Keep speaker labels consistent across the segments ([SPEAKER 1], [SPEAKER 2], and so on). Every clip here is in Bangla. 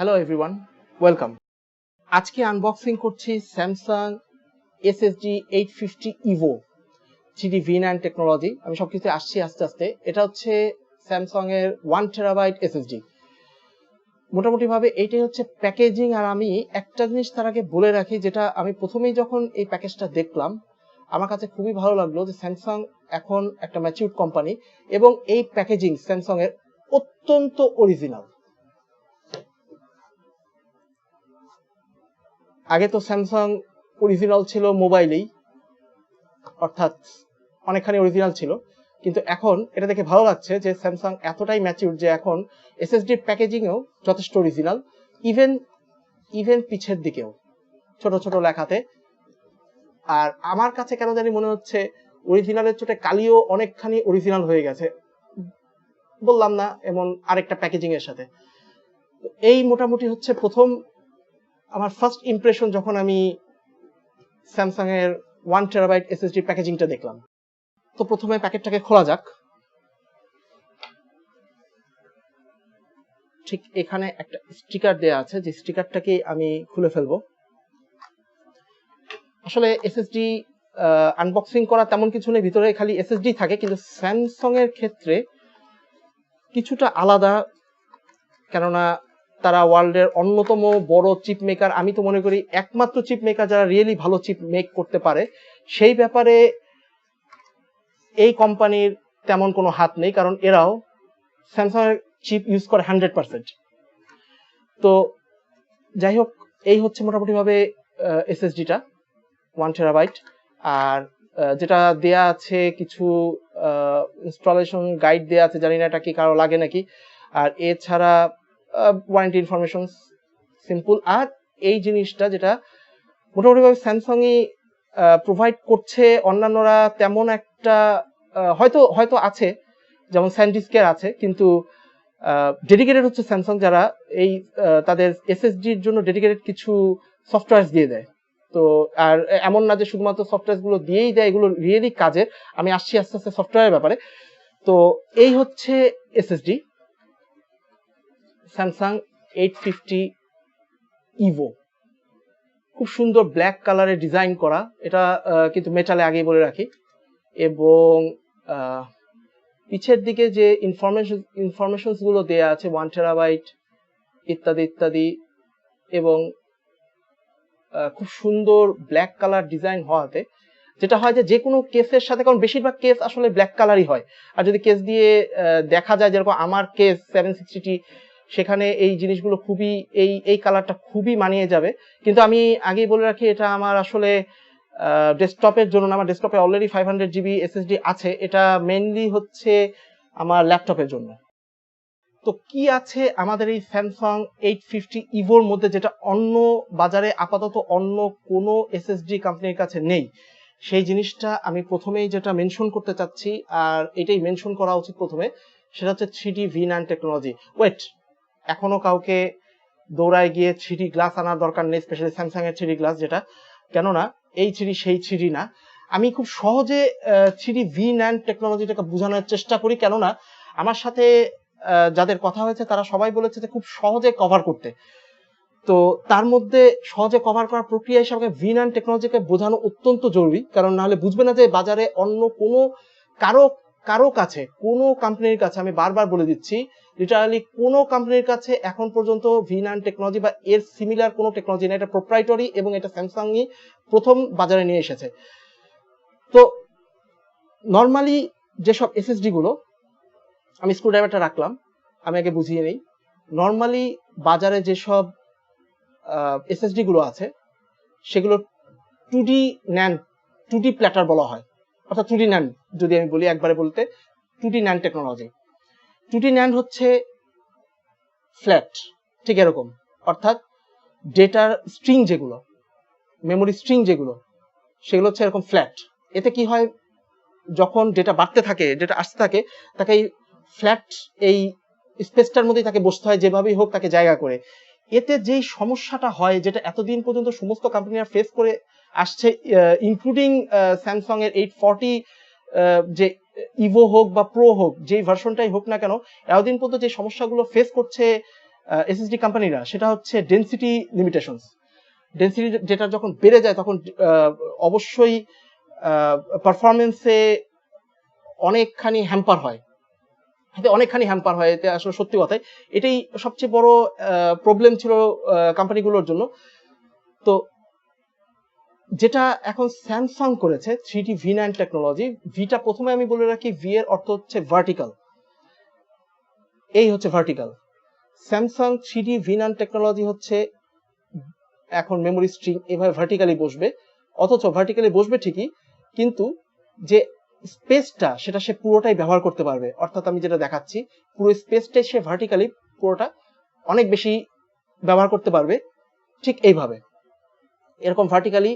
[SPEAKER 1] Hello everyone, welcome. আজকে আনবক্সিং করছি Samsung SSD 850 EVO 3D V9 technology. আমি সবকিছু আসছি আস্তে আস্তে। এটা হচ্ছে স্যামসাং এর 1TB SSD। মোটামুটি ভাবে এইটাই হচ্ছে প্যাকেজিং। আর আমি একটা জিনিস তার আগে বলে রাখি, যেটা আমি প্রথমেই যখন এই প্যাকেজটা দেখলাম আমার কাছে খুবই ভালো লাগলো যে স্যামসাং এখন একটা ম্যাচিউরড কোম্পানি এবং এই প্যাকেজিং স্যামসাং এর অত্যন্ত অরিজিনাল। আগে তো স্যামসাং অরিজিনাল ছিল মোবাইলেই, অর্থাৎ অনেকখানি অরিজিনাল ছিল, কিন্তু এখন এটা দেখে ভালো লাগছে যে স্যামসাং এতটাই ম্যাচিউর যে এখন এসএসডির প্যাকেজিংয়েও যথেষ্ট অরিজিনাল, ইভেন পিছের দিকেও ছোট ছোট লেখাতে। আর আমার কাছে কেন জানি মনে হচ্ছে অরিজিনালের চোটে কালিও অনেকখানি অরিজিনাল হয়ে গেছে, বললাম না, এমন আরেকটা প্যাকেজিং এর সাথে। এই মোটামুটি হচ্ছে প্রথম আমার ফার্স্ট ইমপ্রেশন যখন আমি স্যামসাং এর 1TB SSD প্যাকেজিংটা দেখলাম। তো প্রথমে প্যাকেটটাকে খোলা যাক। ঠিক এখানে একটা স্টিকার দেয়া আছে, যে স্টিকারটাকে আমি খুলে ফেলবো। আসলে এসএসডি আনবক্সিং করা তেমন কিছু নেই, ভিতরে খালি এসএসডি থাকে, কিন্তু স্যামসাং এর ক্ষেত্রে কিছুটা আলাদা, কেননা তারা ওয়ার্ল্ডের অন্যতম বড় চিপ মেকার। আমি তো মনে করি একমাত্র চিপ মেকার যারা রিয়েলি ভালো চিপ মেক করতে পারে। সেই ব্যাপারে এই কোম্পানির তেমন কোনো হাত নেই, কারণ এরাও স্যামসাং এর চিপ ইউজ করে 100%। তো যাই হোক, এই হচ্ছে মোটামুটি ভাবে এসএসডিটা 1TB। আর যেটা দেয়া আছে কিছু ইনস্টলেশন গাইড দেয়া আছে, জানি না এটা কি কারো লাগে নাকি। আর এছাড়া ওয়ারেন্টি ইনফরমেশন সিম্পল। আর এই জিনিসটা যেটা মোটামুটি ভাবে স্যামসাংই প্রোভাইড করছে, অন্যান্যরা তেমন একটা হয়তো আছে, যেমন স্যানডিস্কের আছে, কিন্তু ডেডিকেটেড হচ্ছে স্যামসাং, যারা এই তাদের এসএসডির জন্য ডেডিকেটেড কিছু সফটওয়্যার দিয়ে দেয়। তো আর এমন না যে শুধুমাত্র সফটওয়্যার গুলো দিয়েই দেয়, এগুলো রিয়েলি কাজের। আমি আসছি আস্তে আস্তে সফটওয়্যারের ব্যাপারে। তো এই হচ্ছে এসএসডি স্যামসাং 850 EVO। খুব সুন্দর ব্ল্যাক কালারে ডিজাইন করা, এটা কিন্তু মেটালে আগেই বলে রাখি। এবং পিছের দিকে যে ইনফরমেশন গুলো দেয়া আছে 1TB ইত্যাদি ইত্যাদি, এবং খুব সুন্দর ব্ল্যাক কালার ডিজাইন হওয়াতে যেটা হয় যে কোনো কেসের সাথে, কারণ বেশিরভাগ কেস আসলে ব্ল্যাক কালারই হয়, আর যদি কেস দিয়ে দেখা যায় যেরকম আমার কেস 760T, সেখানে এই জিনিসগুলো খুবই এই কালারটা খুবই মানিয়ে যাবে। কিন্তু আমি আগেই বলে রাখি, এটা আমার আসলে ডেস্কটপের জন্য না। আমার ডেস্কটপে অলরেডি 500GB SSD আছে, এটা মেইনলি হচ্ছে আমার ল্যাপটপের জন্য। তো কি আছে আমাদের এই স্যামসাং 850 ইভোর মধ্যে, যেটা অন্য বাজারে আপাতত অন্য কোনো এসএসডি কোম্পানির কাছে নেই, সেই জিনিসটা আমি প্রথমেই যেটা মেনশন করতে চাচ্ছি, আর এটাই মেনশন করা উচিত প্রথমে, সেটা হচ্ছে 3D V9 টেকনোলজি। ওয়েট, এখনো কাউকে দৌড়ায় গিয়ে 3D গ্লাস আনার দরকার নেই, স্পেশালি স্যামসাং এর 3D গ্লাস, যেটা কেননা এই 3D সেই 3D না। আমি খুব সহজে 3D V9 টেকনোলজিটাকে বোঝানোর চেষ্টা করি, কেননা আমার সাথে যাদের কথা হয়েছে তারা সবাই বলেছে যে খুব সহজে কভার করতে। তো তার মধ্যে সহজে কভার করার প্রক্রিয়া হিসাবে V9 টেকনোলজিকে বোঝানো অত্যন্ত জরুরি, কারণ নাহলে বুঝবে না যে বাজারে অন্য কোনো কারো কাছে, কোনো কোম্পানির কাছে, আমি বারবার বলে দিচ্ছি, লিটারালি কোনো কোম্পানির কাছে এখন পর্যন্ত V9 টেকনোলজি বা এর সিমিলার কোনো টেকনোলজি না। এটা প্রোপ্রাইটরি, এবং এটা স্যামসাংই প্রথম বাজারে নিয়ে এসেছে। তো নর্মালি যেসব এসএসডি গুলো, আমি স্ক্রুড্রাইভারটা রাখলাম, আমি আগে বুঝিয়ে নেই। নর্মালি বাজারে যেসব এসএসডি গুলো আছে সেগুলো 2D প্ল্যাটার বলা হয়, অর্থাৎ 2D NAND। যদি আমি বলি একবারে বলতে, 2D NAND technology. 2D NAND হচ্ছে ফ্ল্যাট, ঠিক এরকম, অর্থাৎ ডেটার স্ট্রিং যেগুলো, মেমোরি স্ট্রিং যেগুলো, সেগুলো হচ্ছে এরকম ফ্ল্যাট। এতে কি হয়, যখন ডেটা বাড়তে থাকে, ডেটা আসতে থাকে, তাকে এই ফ্ল্যাট এই স্পেসটার মধ্যেই তাকে বসতে হয়, যেভাবেই হোক তাকে জায়গা করে। এতে যেই সমস্যাটা হয়, যেটা এতদিন পর্যন্ত সমস্ত কোম্পানিরা ফেস করে আসছে, ইনক্লুডিং স্যামসাং এর 840, যে ইভো হোক বা প্রো হোক, যেই ভার্সনটাই হোক না কেন, এতদিন পর্যন্ত যে সমস্যাগুলো ফেস করছে এসএসডি কোম্পানিরা, সেটা হচ্ছে ডেনসিটি লিমিটেশনস। ডেনসিটি ডেটা যখন বেড়ে যায় তখন অবশ্যই পারফরমেন্সে অনেকখানি হ্যাম্পার হয়, এতে আসলে সত্যি কথাই এটাই সবচেয়ে বড় প্রবলেম ছিল কোম্পানিগুলোর জন্য। তো যেটা এখন স্যামসাং করেছে 3D V9 টেকনোলজি, ভিটা প্রথমে আমি বলে রাখি, ভি এর অর্থ হচ্ছে ভার্টিক্যাল, এই হচ্ছে vertical. Samsung 3D V9 technology হচ্ছে এখন মেমোরি স্ট্রিং এভাবে ভার্টিক্যালি বসবে, অথচ ভার্টিক্যালি বসবে ঠিকই, কিন্তু যে স্পেসটা সেটা সে পুরোটাই ব্যবহার করতে পারবে। অর্থাৎ আমি যেটা দেখাচ্ছি, পুরো স্পেসটাই সে ভার্টিক্যালি পুরোটা অনেক বেশি ব্যবহার করতে পারবে। ঠিক এইভাবে এরকম ভার্টিক্যালি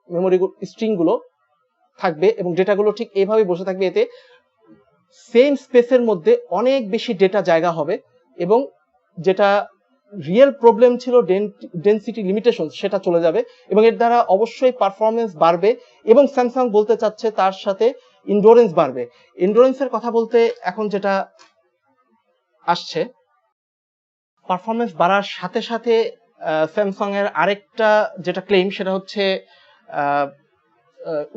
[SPEAKER 1] মেমোরি স্ট্রিং গুলো থাকবে এবং ডেটাগুলো ঠিক এইভাবে বসে থাকবে। এতে সেম স্পেসের মধ্যে অনেক বেশি ডেটা জায়গা হবে এবং যেটা রিয়েল প্রবলেম ছিল ডেনসিটি লিমিটেশন সেটা চলে যাবে এবং এর দ্বারা অবশ্যই পারফরমেন্স বাড়বে এবং স্যামসাং বলতে চাচ্ছে তার সাথে ইন্ডোরেন্স বাড়বে। ইন্ডোরেন্সের কথা বলতে এখন যেটা আসছে, পারফরমেন্স বাড়ার সাথে সাথে স্যামসাং এর আরেকটা যেটা ক্লেম সেটা হচ্ছে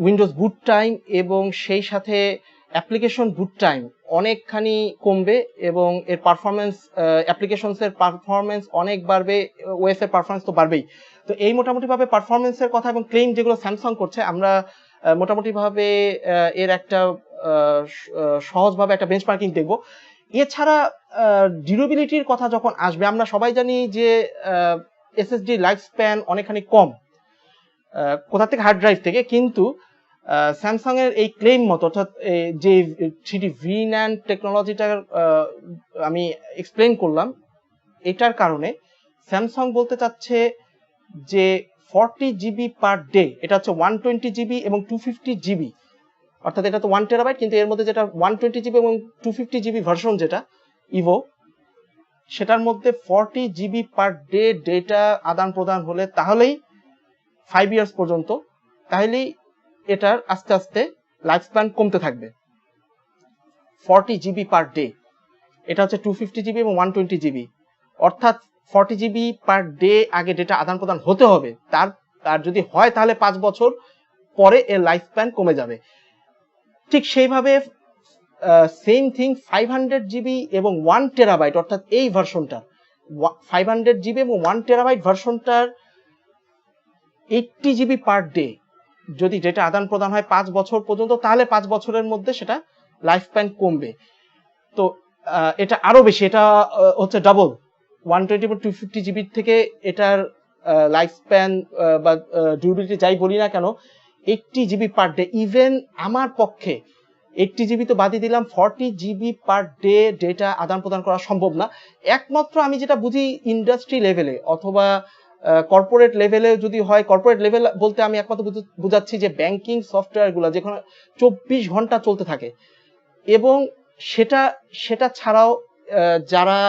[SPEAKER 1] উইন্ডোজ বুট টাইম এবং সেই সাথে অ্যাপ্লিকেশন বুট টাইম অনেকখানি কমবে এবং এর পারফরমেন্স, অ্যাপ্লিকেশনসের পারফরমেন্স অনেক বাড়বে, ওএস এর পারফরমেন্স তো বাড়বেই। তো এই মোটামুটিভাবে পারফরমেন্সের কথা এবং ক্লেম যেগুলো স্যামসাং করছে, আমরা মোটামুটিভাবে এর একটা সহজভাবে একটা বেঞ্চমার্কিং দেখব। এছাড়া ডিউরেবিলিটির কথা যখন আসবে, আমরা সবাই জানি যে এসএসডি লাইফ স্প্যান অনেকখানি কম, কোথা থেকে, হার্ড ড্রাইভ থেকে, কিন্তু স্যামসাং এর এই ক্লেম মতো, অর্থাৎ যে 3D V9 টেকনোলজিটার আমি এক্সপ্লেন করলাম, এটার কারণে স্যামসাং বলতে চাচ্ছে যে 40 জিবি পার ডে, এটা হচ্ছে 120 জিবি এবং 250 জিবি, অর্থাৎ এটা তো 1 টেরাবাইট, কিন্তু এর মধ্যে যেটা 120 জিবি এবং 250 জিবি ভার্সন যেটা ইভো, সেটার মধ্যে 40 জিবি পার ডে ডেটা আদান প্রদান হলে, তাহলেই 5 ইয়ার্স পর্যন্ত, তাহলেই এটার আস্তে আস্তে লাইফ স্প্যান কমতে থাকবে। 40 জিবি পার ডে, এটা হচ্ছে 250 জিবি এবং 120 জিবি, অর্থাৎ 40 জিবি পার ডে আগে ডেটা আদান প্রদান হতে হবে, তার যদি হয় তাহলে 5 বছর পরে এর লাইফ স্প্যান কমে যাবে। ঠিক সেইভাবে সেম থিং 500 জিবি এবং 1 টেরাবাইট, অর্থাৎ এই ভার্সনটা 500 জিবি এবং 1 টেরাবাইট ভার্সনটার 80 জিবি পার ডে যদি ডেটা আদান প্রদান হয় 5 বছর পর্যন্ত, তাহলে 5 বছরের মধ্যে সেটা লাইফ স্প্যান কমবে। তো এটা আরো বেশি, এটা হচ্ছে ডাবল, 120 বা 250 জিবির থেকে এটার লাইফ স্প্যান বা ডিউরেবিলিটি যাই বলি না কেন, 80 জিবি পার ডে। ইভেন আমার পক্ষে 80 জিবি তো বাদই দিলাম, 40 জিবি পার ডে ডেটা আদান প্রদান করা সম্ভব না। একমাত্র আমি যেটা বুঝি ইন্ডাস্ট্রি লেভেলে অথবা কর্পোরেট লেভেলে যদি হয়, কর্পোরেট লেভেল বলতে আমি একমাত্র বুঝাচ্ছি যে ব্যাংকিং সফটওয়্যার গুলো যেখানে 24 ঘন্টা চলতে থাকে, এবং সেটা ছাড়াও যারা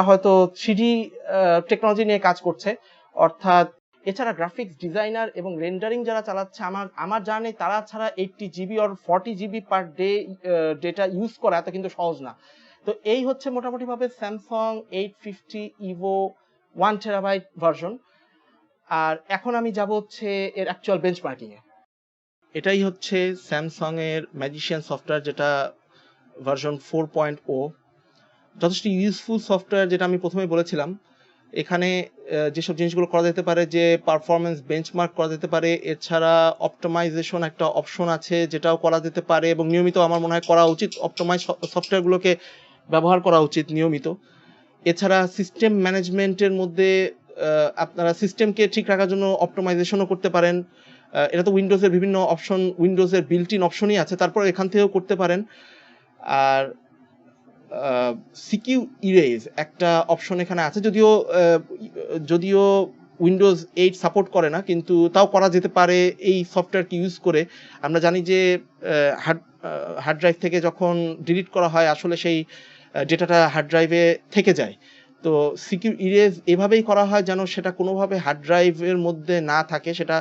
[SPEAKER 1] হয়তো 3D টেকনোলজি নিয়ে কাজ করছে, অর্থাৎ এছাড়া গ্রাফিক্স ডিজাইনার এবং রেন্ডারিং যারা চালাচ্ছে, আমার জানা নেই তারা ছাড়া 80 জিবি আর 40 GB per day data use করা এত কিন্তু সহজ না। তো এই হচ্ছে মোটামুটি ভাবে স্যামসাং 850 ইভো 1 টেরাবাইট ভার্সন। আর এখন আমি যাব হচ্ছে এর অ্যাকচুয়াল বেঞ্চমার্কিং এ। এটাই হচ্ছে স্যামসাং এর ম্যাজিশিয়ান সফটওয়্যার, যেটা ভার্সন 4.0, যথেষ্ট ইউজফুল সফটওয়্যার। যেটা আমি প্রথমে বলেছিলাম, এখানে যেসব জিনিসগুলো করা যেতে পারে, যে পারফরমেন্স বেঞ্চমার্ক করা যেতে পারে, এছাড়া অপটিমাইজেশন একটা অপশন আছে যেটাও করা যেতে পারে এবং নিয়মিত আমার মনে হয় করা উচিত, অপটিমাইজ সফটওয়্যারগুলোকে ব্যবহার করা উচিত নিয়মিত। এছাড়া সিস্টেম ম্যানেজমেন্টের মধ্যে আপনারা সিস্টেমকে ঠিক রাখার জন্য অপটিমাইজেশনও করতে পারেন। এটা তো উইন্ডোজের বিভিন্ন অপশন, উইন্ডোজের বিল্ট ইন অপশনই আছে, তারপর এখান থেকেও করতে পারেন। আর সিকিউ ইরেজ একটা অপশন এখানে আছে, যদিও উইন্ডোজ 8 সাপোর্ট করে না, কিন্তু তাও করা যেতে পারে এই সফটওয়্যারকে ইউজ করে। আমরা জানি যে হার্ড ড্রাইভ থেকে যখন ডিলিট করা হয় আসলে সেই ডেটাটা হার্ড ড্রাইভে থেকে যায়। তো সিকিউ ইরেজ এভাবেই করা হয় যেন সেটা কোনোভাবে হার্ড ড্রাইভের মধ্যে না থাকে। সেটা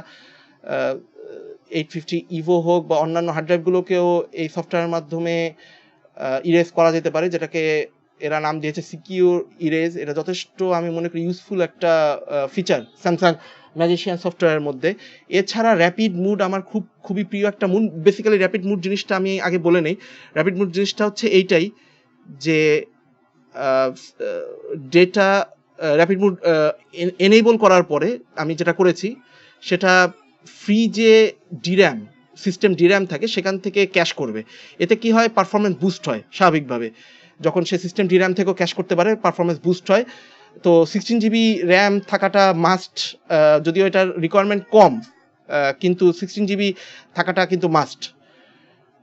[SPEAKER 1] 850 ইভো হোক বা অন্যান্য হার্ড ড্রাইভগুলোকেও এই সফটওয়্যারের মাধ্যমে ইরেজ করা যেতে পারে, যেটাকে এরা নাম দিয়েছে সিকিউর ইরেজ। এটা যথেষ্ট আমি মনে করি ইউজফুল একটা ফিচার স্যামসাং ম্যাজিশিয়ান সফটওয়্যারের মধ্যে। এছাড়া র্যাপিড মুড আমার খুবই প্রিয় একটা মুড। বেসিক্যালি র্যাপিড মুড জিনিসটা আমি আগে বলে নেই। র্যাপিড মুড জিনিসটা হচ্ছে এইটাই যে ডেটা র্যাপিড মুড এনেবল করার পরে আমি যেটা করেছি সেটা ফ্রি যে ডির্যাম সিস্টেম ডির্যাম থাকে সেখান থেকে ক্যাশ করবে। এতে কি হয়, পারফরমেন্স বুস্ট হয় স্বাভাবিকভাবে। যখন সে সিস্টেম ডির্যাম থেকেও ক্যাশ করতে পারে পারফরমেন্স বুস্ট হয়। তো 16 জিবি র্যাম থাকাটা মাস্ট, যদিও এটার রিকোয়ারমেন্ট কম, কিন্তু 16 জিবি থাকাটা কিন্তু মাস্ট।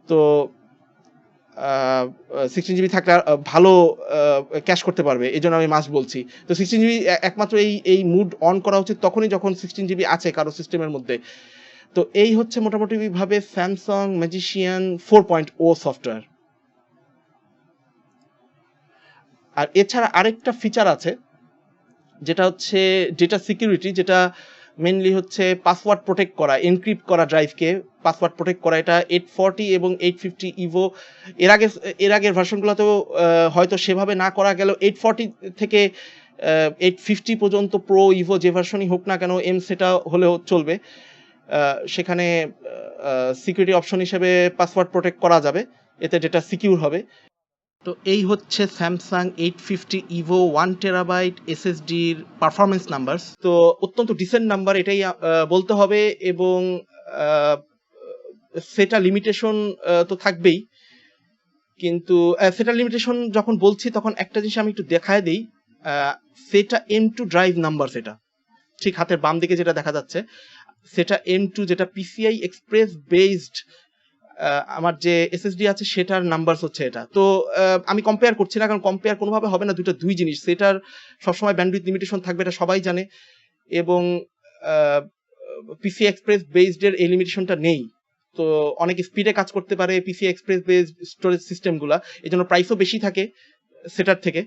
[SPEAKER 1] তো 16 জিবি থাকলে ভালো ক্যাশ করতে পারবে, এই জন্য আমি মাস্ট বলছি। তো 16 জিবি একমাত্র এই মুড অন করা উচিত তখনই যখন 16 জিবি আছে কারো সিস্টেমের মধ্যে। তো এই হচ্ছে মোটামুটি ভাবে স্যামসাং ম্যাজিশিয়ান 4.0 সফটওয়্যার। আর এছাড়া আরেকটা ফিচার আছে যেটা হচ্ছে ডেটা সিকিউরিটি, যেটা মেনলি হচ্ছে পাসওয়ার্ড প্রোটেক্ট করা, এনক্রিপ্ট করা ড্রাইভকে পাসওয়ার্ড প্রোটেক্ট করা। এটা 840 এবং 850 ইভো এর আগের ভার্সনগুলোতেও হয়তো সেভাবে না করা গেল। 840 থেকে 850 পর্যন্ত প্রো ইভো যে ভার্সনই হোক না কেন, এম সেটা হলেও চলবে। সেখানে সিকিউরিটি অপশন হিসেবে পাসওয়ার্ড প্রোটেক্ট করা যাবে, এতে ডেটা সিকিউর হবে। তো এই হচ্ছে স্যামসাং 850 ইভো 1 টেরাবাইট এসএসডির পারফরমেন্স নাম্বার। তো অত্যন্ত ডিসেন্ট নাম্বার এটাই বলতে হবে। এবং সেটা লিমিটেশন তো থাকবেই, কিন্তু সেটা লিমিটেশন যখন বলছি তখন একটা জিনিস আমি একটু দেখায় দিই। সেটা M2 ড্রাইভ নাম্বার, সেটা ঠিক হাতের বাম দিকে যেটা দেখা যাচ্ছে সেটা M2, যেটা PCI এক্সপ্রেস বেসড আমার যে এসএসডি আছে সেটার নাম্বার হচ্ছে এটা। তো আমি কম্পেয়ার করছি না, কারণ কম্পেয়ার কোনোভাবে হবে না, দুই জিনিস। সেটার সবসময় ব্যান্ডউইথ লিমিটেশন থাকবে, এটা সবাই জানে, এবং পিসি এক্সপ্রেস বেসড এর এই লিমিটেশনটা নেই। তো অনেক স্পিডে কাজ করতে পারে পিসি এক্সপ্রেস বেসড স্টোরেজ সিস্টেমগুলো, এই জন্য প্রাইসও বেশি থাকে সেটার থেকে।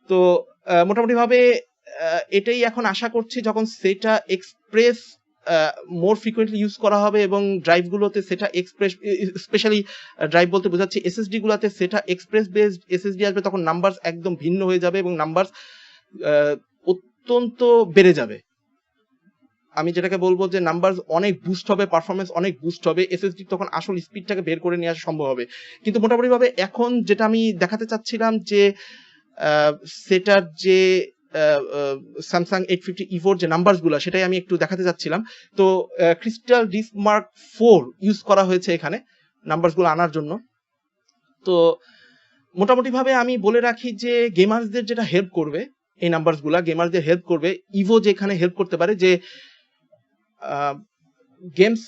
[SPEAKER 1] তো মোটামুটি ভাবে এটাই এখন আশা করছি যখন সেটা এক্সপ্রেস মোর ফ্রিকুয়েন্টলি ইউজ করা হবে এবং ড্রাইভগুলোতে সেটা এক্সপ্রেস, স্পেশালি ড্রাইভ বলতে বোঝাচ্ছি এসএসডি গুলোতে সেটা এক্সপ্রেস বেসড এসএসডি আসবে, তখন নাম্বার একদম ভিন্ন হয়ে যাবে এবং নাম্বার অত্যন্ত বেড়ে যাবে। আমি যেটাকে বলবো যে নাম্বার অনেক বুস্ট হবে, পারফরমেন্স অনেক বুস্ট হবে, এসএসডি তখন আসল স্পিডটাকে বের করে নিয়ে আসা সম্ভব হবে। কিন্তু মোটামুটি ভাবে এখন যেটা আমি দেখাতে চাচ্ছিলাম যে সেটার যে স্যামসাং 850 ইভোর যে নাম্বারসগুলো সেটাই আমি একটু দেখাতে চাচ্ছিলাম। তো ক্রিস্টাল ডিস্ক মার্ক 4 ইউজ করা হয়েছে এখানে নাম্বারসগুলো আনার জন্য। তো মোটামুটি ভাবে আমি বলে রাখি যে গেমার্সদের যেটা হেল্প করবে, এই নাম্বারসগুলো গেমারদের হেল্প করবে। ইভো যেখানে হেল্প করতে পারে যে গেমস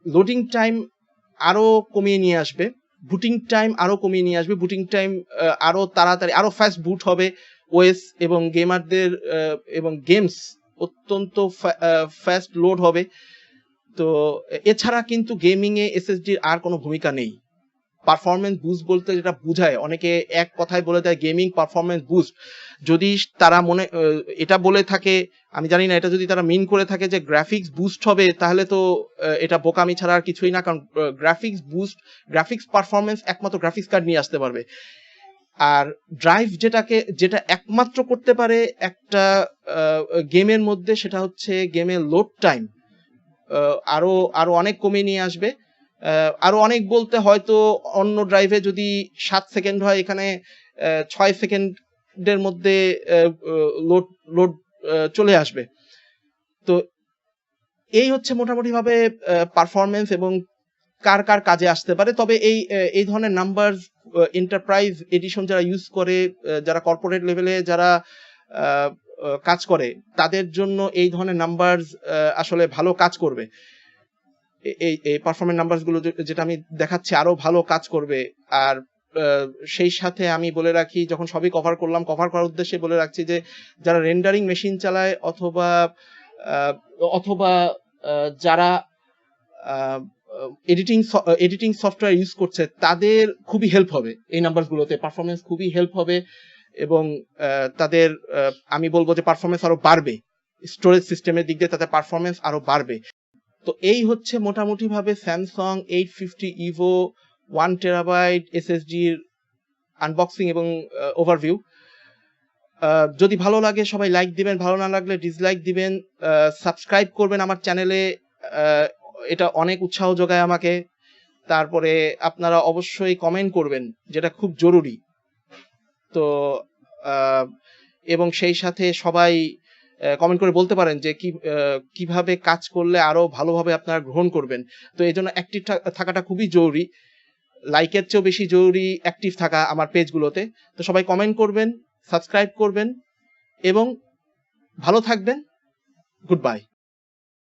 [SPEAKER 1] লোডিং টাইম আরো কমিয়ে নিয়ে আসবে, বুটিং টাইম আরো কমিয়ে নিয়ে আসবে, বুটিং টাইম আরো তাড়াতাড়ি আরো ফাস্ট বুট হবে ওএস, এবং গেমারদের এবং গেমস অত্যন্ত ফাস্ট লোড হবে। তো এছাড়া কিন্তু গেমিং এ এসএসডির আর কোনো ভূমিকা নেই। পারফরমেন্স বুস্ট বলতে যেটা বোঝায়, অনেকে এক কথায় বলে দেয় গেমিং পারফরমেন্স বুস্ট। যদি তারা এটা বলে থাকে, আমি জানি না, এটা যদি তারা মিন করে থাকে যে গ্রাফিক্স বুস্ট হবে, তাহলে তো এটা বোকামি ছাড়া আর কিছুই না। কারণ গ্রাফিক্স বুস্ট, গ্রাফিক্স পারফরমেন্স একমাত্র গ্রাফিক্স কার্ড নিয়ে আসতে পারবে। আর ড্রাইভ যেটা একমাত্র করতে পারে একটা গেমের মধ্যে, সেটা হচ্ছে গেমের লোড টাইম আরো অনেক কমিয়ে নিয়ে আসবে। আরো অনেক বলতে হয়তো অন্য ড্রাইভে যদি 7 সেকেন্ড হয়, এখানে 6 সেকেন্ডের মধ্যে লোড চলে আসবে। তো এই হচ্ছে মোটামুটি ভাবে পারফরমেন্স এবং কার কার কাজে আসতে পারে। তবে এই ধরনের নাম্বার এন্টারপ্রাইজ এডিশন যারা ইউজ করে, যারা কর্পোরেট লেভেলে যারা কাজ করে, তাদের জন্য এই ধরনের নাম্বার আসলে ভালো কাজ করবে। এই পারফরমেন্স নাম্বারগুলো যেটা আমি দেখাচ্ছি আরো ভালো কাজ করবে। আর সেই সাথে আমি বলে রাখি, যখন সবই কভার করার উদ্দেশ্যে বলে রাখছি যে যারা রেন্ডারিং মেশিন চালায় অথবা যারা এডিটিং সফটওয়্যার ইউজ করছে, তাদের খুবই হেল্প হবে এই নাম্বারগুলোতে, পারফরমেন্স খুবই হেল্প হবে। এবং তাদের আমি বলবো যে পারফরমেন্স আরো বাড়বে, স্টোরেজ সিস্টেমের দিক দিয়ে তাদের পারফরমেন্স আরো বাড়বে। তো এই হচ্ছে মোটামুটি ভাবে স্যামসাং 850 ইভো 1 টেরাবাইট এসএসডির আনবক্সিং এবং ওভারভিউ। যদি ভালো লাগে সবাই লাইক দিবেন, ভালো না লাগলে ডিসলাইক দিবেন, সাবস্ক্রাইব করবেন আমার চ্যানেলে, এটা অনেক উৎসাহ যোগায় আমাকে। তারপরে আপনারা অবশ্যই কমেন্ট করবেন, যেটা খুব জরুরি। তো এবং সেই সাথে সবাই কমেন্ট করে বলতে পারেন যে কিভাবে কাজ করলে আরো ভালোভাবে আপনারা গ্রহণ করবেন। তো এই জন্য অ্যাক্টিভ থাকাটা খুবই জরুরি, লাইকের চেয়েও বেশি জরুরি অ্যাক্টিভ থাকা আমার পেজগুলোতে। তো সবাই কমেন্ট করবেন, সাবস্ক্রাইব করবেন এবং ভালো থাকবেন। Good bye.